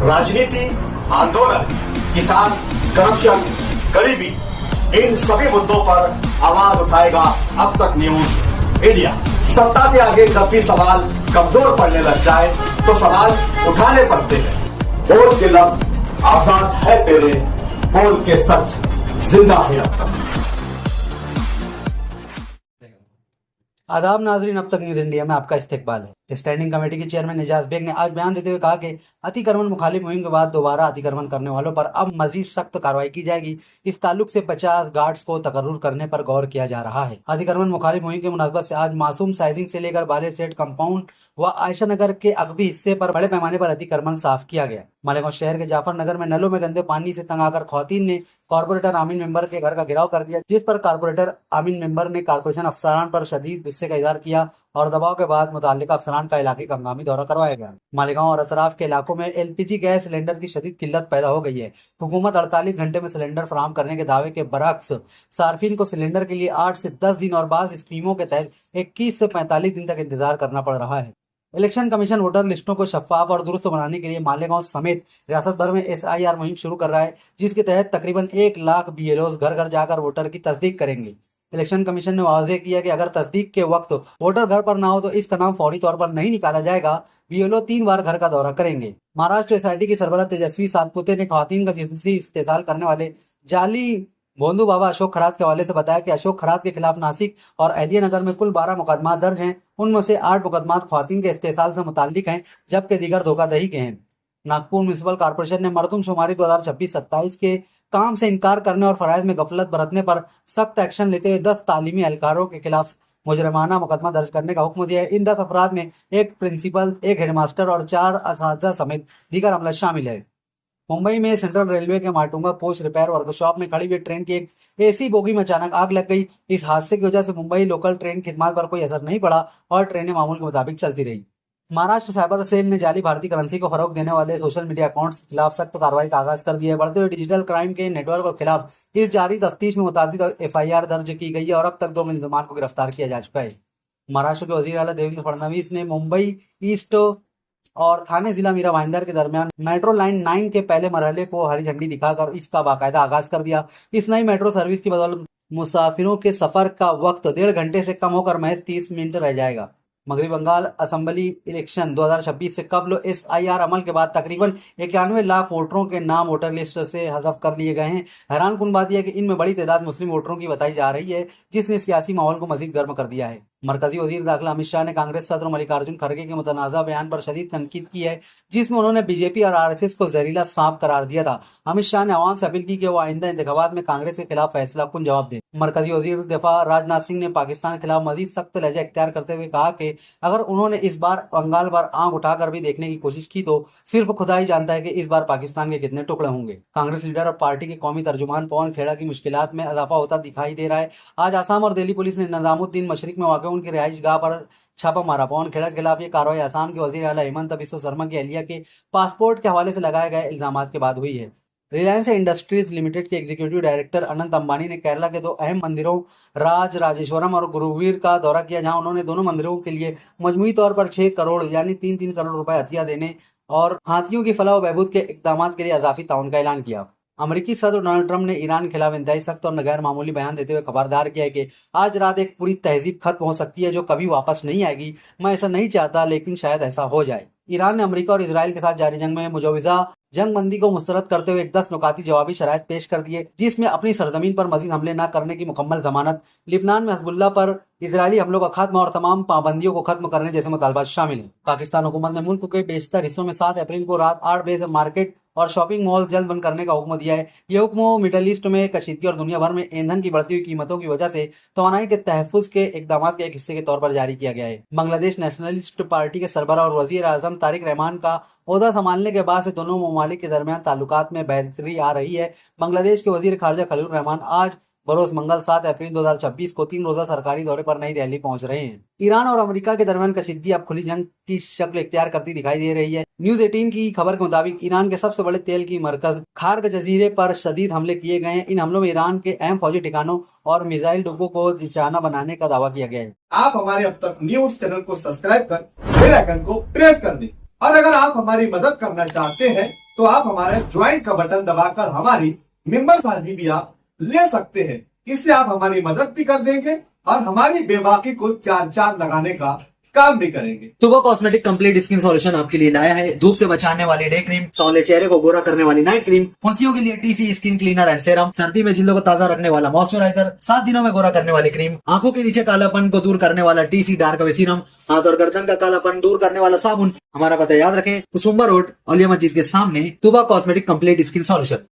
राजनीति, आंदोलन, किसान, करप्शन, गरीबी, इन सभी मुद्दों पर आवाज उठाएगा अब तक न्यूज इंडिया। सत्ता के आगे जब भी सवाल कमजोर पड़ने लग जाए तो सवाल उठाने पड़ते हैं। बोल के लफ्ज आजाद है तेरे, बोल के सच जिंदा है अब तक। आदाब नाजरीन, अब तक न्यूज इंडिया में आपका इस्तकबाल है। स्टैंडिंग कमेटी के चेयरमैन एजाज बेग ने आज बयान देते हुए कहा कि अतिक्रमण मुखालिफ मुहिम के बाद दोबारा अतिक्रमण करने वालों पर अब मजीद सख्त कार्रवाई की जाएगी। इस ताल्लुक से 50 गार्ड्स को तकर्रुर करने पर गौर किया जा रहा है। अतिक्रमण मुखालिफ मुहिम के मुनासबत से आज मासूम साइजिंग से लेकर बाले सेट कंपाउंड व आयशा नगर के अगबी हिस्से पर बड़े पैमाने पर अतिक्रमण साफ किया गया। मालेगांव शहर के जाफर नगर में नलों में गंदे पानी से तंग आकर खौतीन ने कॉर्पोरेटर आमीन मेंबर के घर का घेराव कर दिया, जिस पर कॉर्पोरेटर आमीन मेंबर ने कॉर्पोरेशन अफसरान पर शदीद गुस्से का इजहार किया और दबाव के बाद मुताल्लिका अफसरान का इलाके का हंगामी दौरा करवाया गया। मालेगांव और अतराफ के इलाकों में एलपीजी गैस सिलेंडर की शदीद किल्लत पैदा हो गई है। हुकूमत 48 घंटे में सिलेंडर फराहम करने के दावे के बरक्स सार्फिन को सिलेंडर के लिए 8 से 10 दिन और बाज़ स्कीमों के तहत 21 से 45 दिन तक इंतजार करना पड़ रहा है। इलेक्शन कमीशन वोटर लिस्टों को शफाफ और दुरुस्त बनाने के लिए मालेगांव समेत रियासत भर में SIR मुहिम शुरू कर रहा है, जिसके तहत तकरीबन 1 लाख BLOs घर घर जाकर वोटर की तस्दीक करेंगे। इलेक्शन कमीशन ने वाज़ेह किया कि अगर तस्दीक के वक्त वोटर घर पर ना हो तो इसका नाम फौरी तौर पर नहीं निकाला जाएगा। BLO 3 बार घर का दौरा करेंगे। महाराष्ट्र SIT की सरबराह तेजस्वी सातपुते ने खवातीन का जिनसी इस्तेसाल करने वाले जाली भोंदू बाबा अशोक खरात के हवाले से बताया कि अशोक खरात के खिलाफ नासिक और अहदियानगर में कुल 12 मुकदमा दर्ज हैं। उनमें से 8 मुकदमा खवातीन के इस्तेसाल से मुताल्लिक हैं, जबकि दीगर धोखाधड़ी के हैं। नागपुर म्यूनिसिपल कॉर्पोरेशन ने मरदमशुमारी 2026-27 के काम से इनकार करने और फराइज में गफलत बरतने पर सख्त एक्शन लेते हुए 10 तालीमी एहलकारों के खिलाफ मुजरिमाना मुकदमा दर्ज करने का हुक्म दिया है। इन 10 अफराद में एक प्रिंसिपल, एक हेडमास्टर और 4 असातिज़ा समेत दीगर अमला शामिल है। मुंबई में सेंट्रल रेलवे के माटुंगा कोच रिपेयर वर्कशॉप में खड़ी हुई ट्रेन की एक AC बोगी में अचानक आग लग गई। इस हादसे की वजह से मुंबई लोकल ट्रेन खिदमत पर कोई असर नहीं पड़ा और ट्रेनें मामूल के मुताबिक चलती रही। महाराष्ट्र साइबर सेल ने जाली भारतीय करेंसी को फरोग देने वाले सोशल मीडिया अकाउंट्स के खिलाफ सख्त कार्रवाई का आगाज कर दिया है। बढ़ते हुए डिजिटल क्राइम के नेटवर्क के खिलाफ इस जारी तफ्तीश में मुतादिद FIR दर्ज की गई है और अब तक 2 मुलजमान को गिरफ्तार किया जा चुका है। महाराष्ट्र के वजीर आला देवेंद्र फडणवीस ने मुंबई ईस्ट और थाने जिला मीरा भाईंदर के दरमियान मेट्रो लाइन 9 के पहले मरहले को हरी झंडी दिखाकर इसका बाकायदा आगाज कर दिया। इस नई मेट्रो सर्विस की बदौलत मुसाफिरों के सफर का वक्त 1.5 घंटे से कम होकर महज 30 मिनट रह जाएगा। मगरबी बंगाल असेंबली इलेक्शन 2026 से कबल SIR अमल के बाद तकरीबन 91 लाख वोटरों के नाम वोटर लिस्ट से हज़फ कर लिए गए हैं। हैरानकुन बात यह है कि इनमें बड़ी तादाद मुस्लिम वोटरों की बताई जा रही है, जिसने सियासी माहौल को मजीद गर्म कर दिया है। मरकजी वजीर दाखिला अमित शाह ने कांग्रेस सदर मल्लिकार्जुन खड़गे के मुतनाज़ा बयान पर शदीद तनकीद की है, जिसमें उन्होंने BJP और RSS को जहरीला सांप करार दिया था। अमित शाह ने आवाम से अपील की कि वो आइंदा इंतखाबात में कांग्रेस के खिलाफ फैसला कुन जवाब दें। मरकजी वजीर दिफा राजनाथ सिंह ने पाकिस्तान के खिलाफ मजीद सख्त लहजा इख्तियार करते हुए कहा कि अगर उन्होंने इस बार बंगाल पर आंख उठाकर भी देखने की कोशिश की तो सिर्फ खुदा ही जानता है कि इस बार पाकिस्तान के कितने टुकड़े होंगे। कांग्रेस लीडर और पार्टी के कौमी तर्जुमान पवन खेड़ा की मुश्किलात में इजाफा होता दिखाई दे रहा है। आज आसाम और दिल्ली पुलिस ने निजामुद्दीन मशरिक में वाक़ उनकी रिहाइश गाह पर छापा मारा। पवन खेड़ा के खिलाफ ये कार्रवाई आसाम के वजीर आला हेमंत बिस्वा शर्मा की अहलिया के पासपोर्ट के हवाले से लगाए गए इल्जामात के बाद हुई है। रिलायंस इंडस्ट्रीज लिमिटेड के एग्जीक्यूटिव डायरेक्टर अनंत अंबानी ने केरला के 2 अहम मंदिरों राजेश्वरम और गुरुवीर का दौरा किया, जहां उन्होंने दोनों मंदिरों के लिए मजमूई तौर पर 6 करोड़ यानी 3-3 करोड़ रुपए हथिया देने और हाथियों की फलाह व बहबूद के इक़दामात के लिए इजाफी ताउन का ऐलान किया। अमेरिकी सदर डोनाल्ड ट्रंप ने ईरान के खिलाफ इंतहाई सख्त और गैर मामूली बयान देते हुए खबरदार किया है कि आज रात एक पूरी तहजीब खत्म हो सकती है जो कभी वापस नहीं आएगी। मैं ऐसा नहीं चाहता, लेकिन शायद ऐसा हो जाए। ईरान ने अमेरिका और इजराइल के साथ जारी जंग में मुजवजा जंग बंदी को मुस्तरद करते हुए एक 10 नुकाती जवाबी शराइत पेश कर दिए, जिसमें अपनी सरजमीन पर मजीद हमले न करने की मुकम्मल जमानत, लिबनान में हिजबुल्लाह पर इजरायली हमलों का खत्म और तमाम पाबंदियों को खत्म करने जैसे मुतालबात शामिल हैं। पाकिस्तान हुकूमत ने मुल्क के बेशतर हिस्सों में 7 अप्रैल को रात 8 बजे से मार्केट और शॉपिंग मॉल जल्द बंद करने का हुक्म दिया है। ये हुक्म मिडल ईस्ट में कशीदगी और दुनिया भर में ईंधन की बढ़ती हुई कीमतों की वजह से तवानाई के तहफ़्फ़ुज़ के इक़दामात के एक हिस्से के तौर पर जारी किया गया है। बांग्लादेश नेशनलिस्ट पार्टी के सरबराह और वज़ीर आज़म तारिक रहमान का ओहदा संभालने के बाद से दोनों ममालिक के दरमियान ताल्लुकात में बेहतरी आ रही है। बांग्लादेश के वज़ीर ख़ारजा खलील रहमान आज बरोज मंगल 7 अप्रैल 2026 को 3 रोजा सरकारी दौरे पर नई दिल्ली पहुंच रहे हैं। ईरान और अमेरिका के दरमियान कशीदगी अब खुली जंग की शक्ल इख्तियार करती दिखाई दे रही है। न्यूज 18 की खबर के मुताबिक ईरान के सबसे बड़े तेल की मरकज खार्ग जजीरे पर शदीद हमले किए गए हैं। इन हमलों में ईरान के अहम फौजी ठिकानों और मिसाइल डिब्बों को निशाना बनाने का दावा किया गया है। आप हमारे अब तक न्यूज चैनल को सब्सक्राइब कर बेल आइकन को प्रेस कर दें और अगर आप हमारी मदद करना चाहते हैं तो आप हमारे ज्वाइन का बटन दबाकर हमारी मेंबर साझी भी आप ले सकते हैं। इससे आप हमारी मदद भी कर देंगे और हमारी बेबाकी को चार चांद लगाने का काम भी करेंगे। तुबा कॉस्मेटिक कंप्लीट स्किन सॉल्यूशन आपके लिए लाया है धूप से बचाने वाली डे क्रीम, सौले चेहरे को गोरा करने वाली नाइट क्रीम, फुंसियों के लिए TC skin cleaner and serum, सर्दी में जिल्दों को ताजा रखने वाला मॉइस्चराइजर, 7 दिनों में गोरा करने वाली क्रीम, आंखों के नीचे कालापन को दूर करने वाला टीसी डार्क वे सीरम, हाथ और गर्दन का कालापन दूर करने वाला साबुन। हमारा पता याद रखें, कुसुम्बा रोड, औलिया मस्जिद के सामने, तुबा कॉस्मेटिक कंप्लीट स्किन सॉल्यूशन।